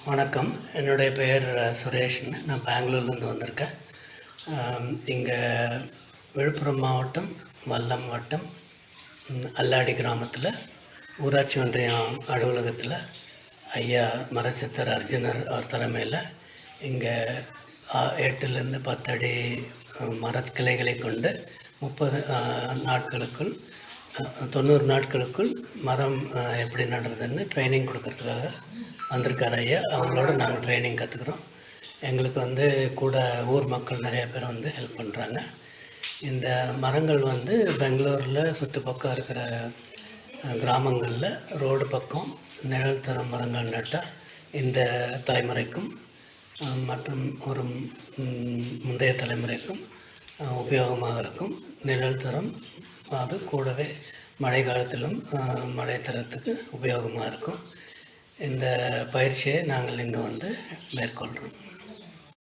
வணக்கம். என்னுடைய பெயர் சுரேஷ்னு. நான் பெங்களூர்லேருந்து வந்திருக்கேன். இங்கே விழுப்புரம் மாவட்டம் வல்லம் வட்டம் அல்லாடி கிராமத்தில் ஊராட்சி ஒன்றியம் அலுவலகத்தில் ஐயா மரச்சித்தர் அர்ஜுனர் அவர் தலைமையில் இங்கே 8லேருந்து 10 அடி மரக்கிளைகளை கொண்டு 30 நாட்களுக்குள் 90 நாட்களுக்குள் மரம் எப்படி நடுறதுன்னு ட்ரைனிங் கொடுக்கறதுக்காக வந்திருக்கார் ஐயா. அவங்களோட நாங்கள் ட்ரைனிங் கற்றுக்குறோம். எங்களுக்கு கூட ஊர் மக்கள் நிறைய பேர் ஹெல்ப் பண்ணுறாங்க. இந்த மரங்கள் பெங்களூரில் சுற்றுப்பக்கம் இருக்கிற கிராமங்களில் ரோடு பக்கம் நிழல் தரும் மரங்கள் நட்டால் இந்த தலைமுறைக்கும் மற்றும் ஒரு முந்தைய தலைமுறைக்கும் உபயோகமாக இருக்கும். நிழல் தரம் அது கூடவே மழை காலத்திலும் மழை தரத்துக்கு உபயோகமாக இருக்கும். இந்த பயிற்சியை நாங்கள் இங்கே மேற்கொள்கிறோம்.